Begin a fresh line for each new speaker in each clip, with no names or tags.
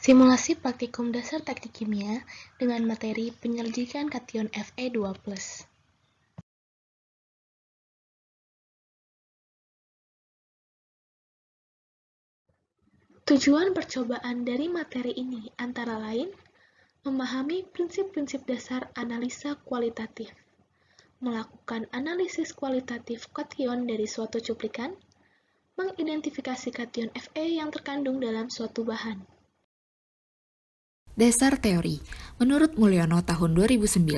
Simulasi praktikum dasar teknik kimia dengan materi penyelidikan kation Fe2+. Tujuan percobaan dari materi ini antara lain memahami prinsip-prinsip dasar analisa kualitatif, melakukan analisis kualitatif kation dari suatu cuplikan, mengidentifikasi kation Fe yang terkandung dalam suatu bahan.
Dasar teori. Menurut Mulyono tahun 2009,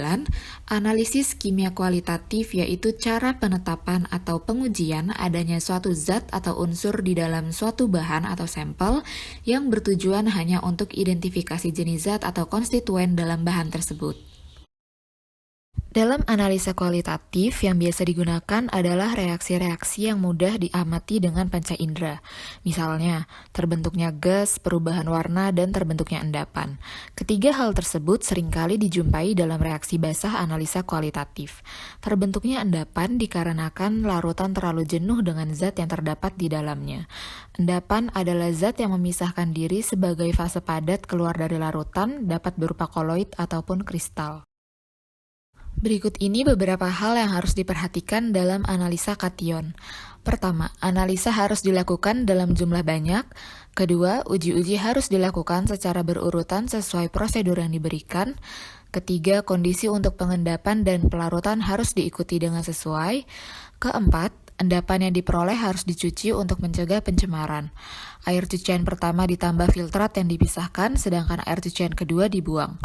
analisis kimia kualitatif yaitu cara penetapan atau pengujian adanya suatu zat atau unsur di dalam suatu bahan atau sampel yang bertujuan hanya untuk identifikasi jenis zat atau konstituen dalam bahan tersebut. Dalam analisa kualitatif, yang biasa digunakan adalah reaksi-reaksi yang mudah diamati dengan panca indera. Misalnya, terbentuknya gas, perubahan warna, dan terbentuknya endapan. Ketiga hal tersebut seringkali dijumpai dalam reaksi basah analisa kualitatif. Terbentuknya endapan dikarenakan larutan terlalu jenuh dengan zat yang terdapat di dalamnya. Endapan adalah zat yang memisahkan diri sebagai fase padat keluar dari larutan, dapat berupa koloid ataupun kristal. Berikut ini beberapa hal yang harus diperhatikan dalam analisa kation. Pertama, analisa harus dilakukan dalam jumlah banyak. Kedua, uji-uji harus dilakukan secara berurutan sesuai prosedur yang diberikan. Ketiga, kondisi untuk pengendapan dan pelarutan harus diikuti dengan sesuai. Keempat, endapan yang diperoleh harus dicuci untuk mencegah pencemaran. Air cucian pertama ditambah filtrat yang dipisahkan, sedangkan air cucian kedua dibuang.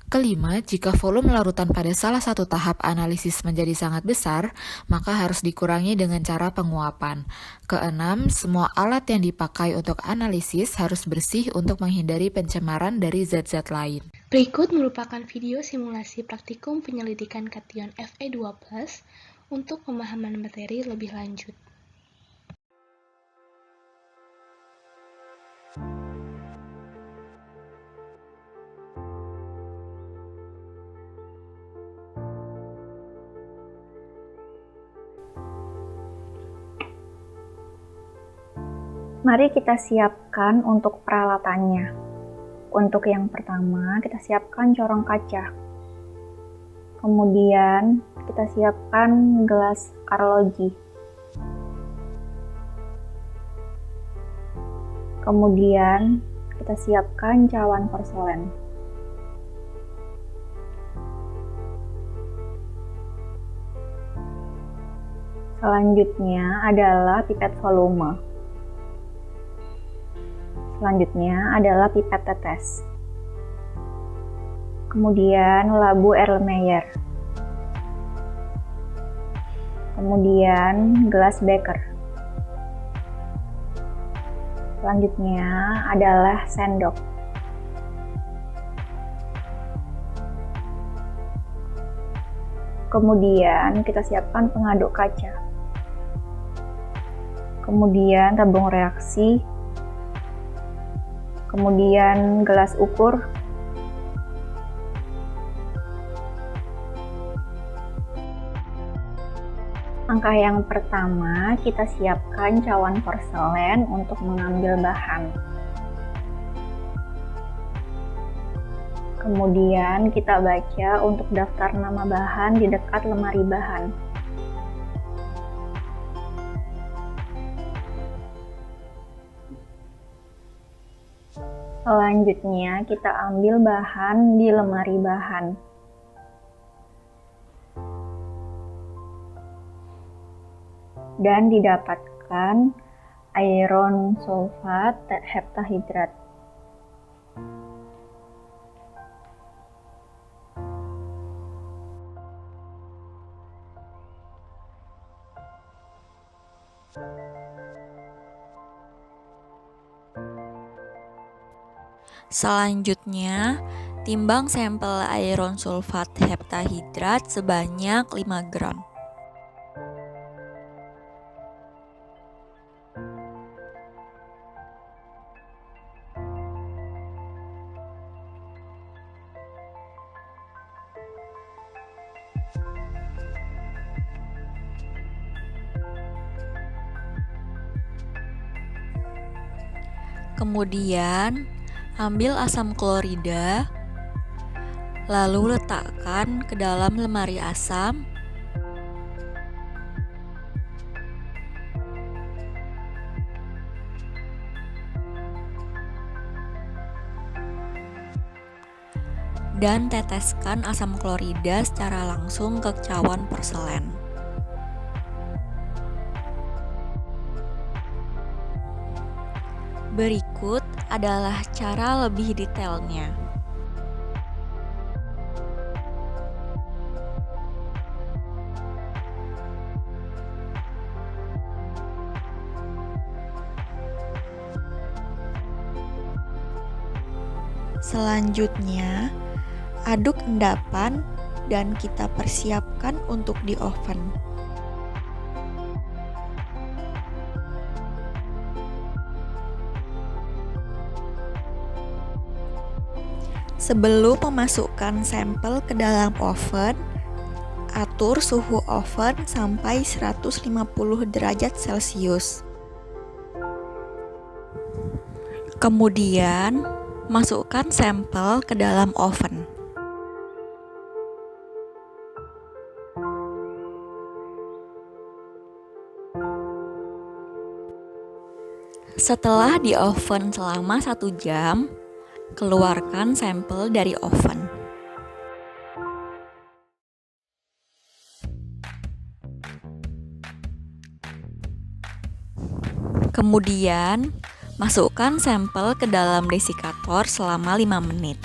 Kelima, jika volume larutan pada salah satu tahap analisis menjadi sangat besar, maka harus dikurangi dengan cara penguapan. Keenam, semua alat yang dipakai untuk analisis harus bersih untuk menghindari pencemaran dari zat-zat lain.
Berikut merupakan video simulasi praktikum penyelidikan kation Fe2+ untuk pemahaman materi lebih lanjut.
Mari kita siapkan untuk peralatannya. Untuk yang pertama, kita siapkan corong kaca. Kemudian, kita siapkan gelas arloji. Kemudian, kita siapkan cawan porselen. Selanjutnya adalah pipet volume. Selanjutnya adalah pipet tetes. Kemudian labu Erlenmeyer. Kemudian gelas beker. Selanjutnya adalah sendok. Kemudian kita siapkan pengaduk kaca. Kemudian tabung reaksi. Kemudian gelas ukur, langkah yang pertama kita siapkan cawan porselen untuk mengambil bahan. Kemudian kita baca untuk daftar nama bahan di dekat lemari bahan. Selanjutnya kita ambil bahan di lemari bahan. Dan didapatkan iron sulfat heptahidrat.
Selanjutnya, timbang sampel iron sulfat heptahidrat sebanyak 5 gram. Kemudian, Ambil asam klorida, lalu letakkan ke dalam lemari asam. Dan teteskan asam klorida secara langsung ke cawan porselen. Berikut adalah cara lebih detailnya. Selanjutnya, aduk endapan dan kita persiapkan untuk di oven. Sebelum memasukkan sampel ke dalam oven, atur suhu oven sampai 150 derajat Celcius. Kemudian, masukkan sampel ke dalam oven. Setelah di oven selama 1 jam, keluarkan sampel dari oven. Kemudian, masukkan sampel ke dalam desikator selama 5 menit.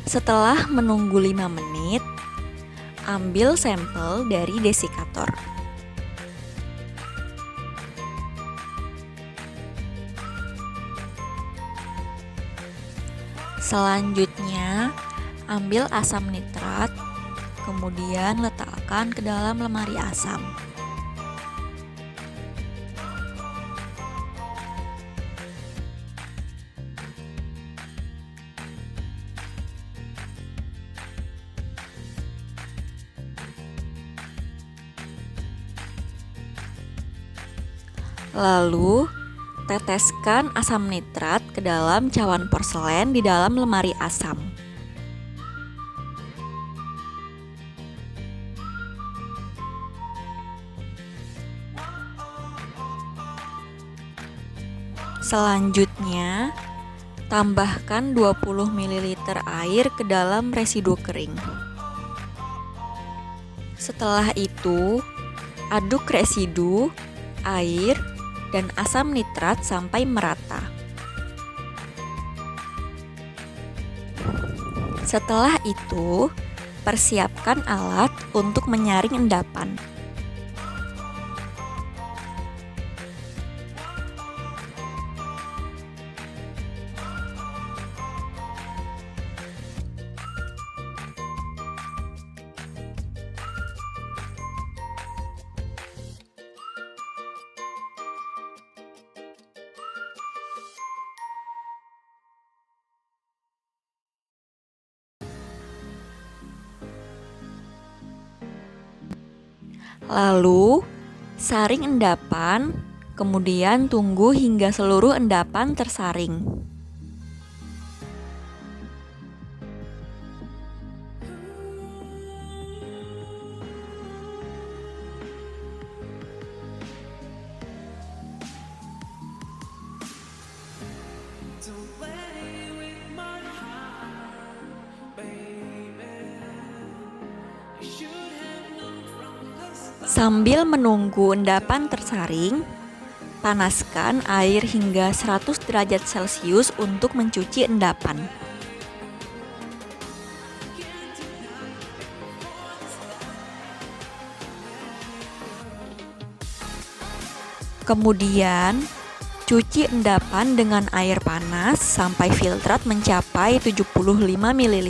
Setelah menunggu 5 menit, ambil sampel dari desikator. Selanjutnya, ambil asam nitrat, kemudian letakkan ke dalam lemari asam. Lalu, teteskan asam nitrat ke dalam cawan porselen di dalam lemari asam. Selanjutnya, tambahkan 20 ml air ke dalam residu kering. Setelah itu, aduk residu, air, dan asam nitrat sampai merata. Setelah itu, persiapkan alat untuk menyaring endapan. Lalu, saring endapan, kemudian tunggu hingga seluruh endapan tersaring. Sambil menunggu endapan tersaring, panaskan air hingga 100 derajat Celcius untuk mencuci endapan. Kemudian, cuci endapan dengan air panas sampai filtrat mencapai 75 ml.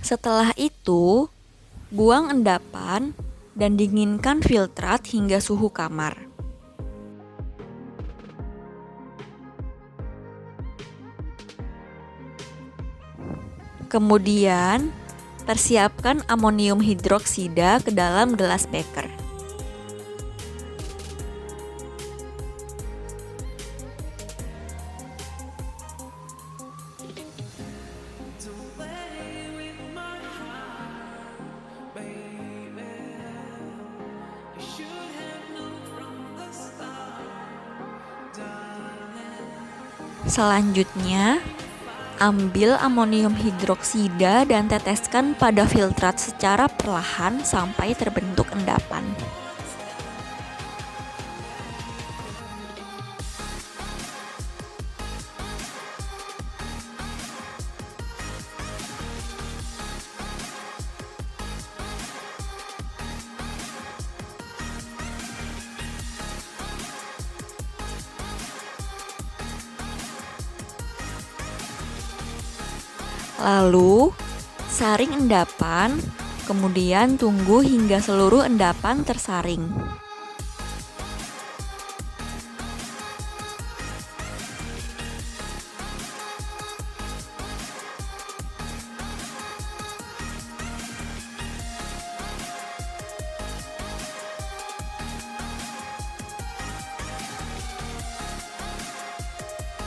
Setelah itu, Buang endapan dan dinginkan filtrat hingga suhu kamar. Kemudian, persiapkan amonium hidroksida ke dalam gelas beker. Selanjutnya, ambil amonium hidroksida dan teteskan pada filtrat secara perlahan sampai terbentuk endapan. Lalu, saring endapan, kemudian tunggu hingga seluruh endapan tersaring.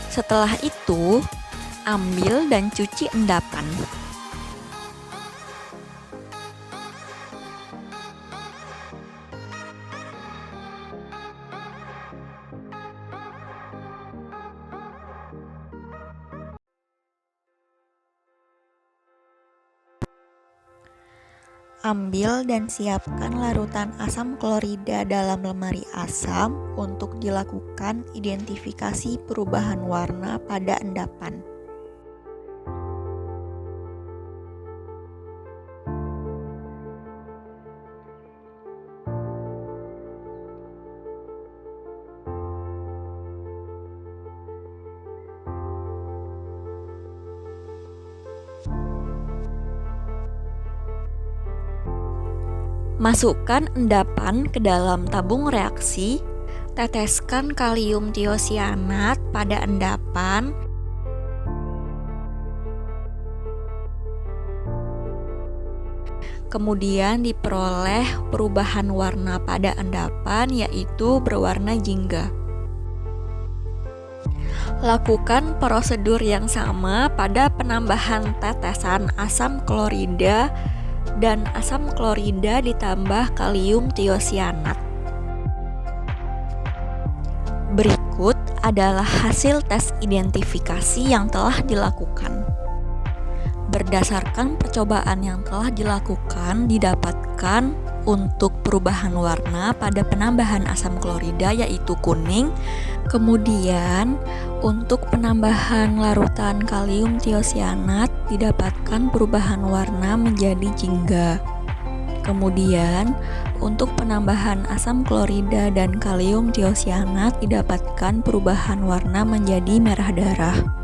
Setelah itu, ambil dan cuci endapan. Ambil dan siapkan larutan asam klorida dalam lemari asam untuk dilakukan identifikasi perubahan warna pada endapan. Masukkan endapan ke dalam tabung reaksi, teteskan kalium tiosianat pada endapan, kemudian diperoleh perubahan warna pada endapan yaitu berwarna jingga. Lakukan prosedur yang sama pada penambahan tetesan asam klorida dan asam klorida ditambah kalium tiosianat. Berikut adalah hasil tes identifikasi yang telah dilakukan. Berdasarkan percobaan yang telah dilakukan, didapatkan untuk perubahan warna pada penambahan asam klorida yaitu kuning. Kemudian untuk penambahan larutan kalium tiosianat didapatkan perubahan warna menjadi jingga. Kemudian untuk penambahan asam klorida dan kalium tiosianat didapatkan perubahan warna menjadi merah darah.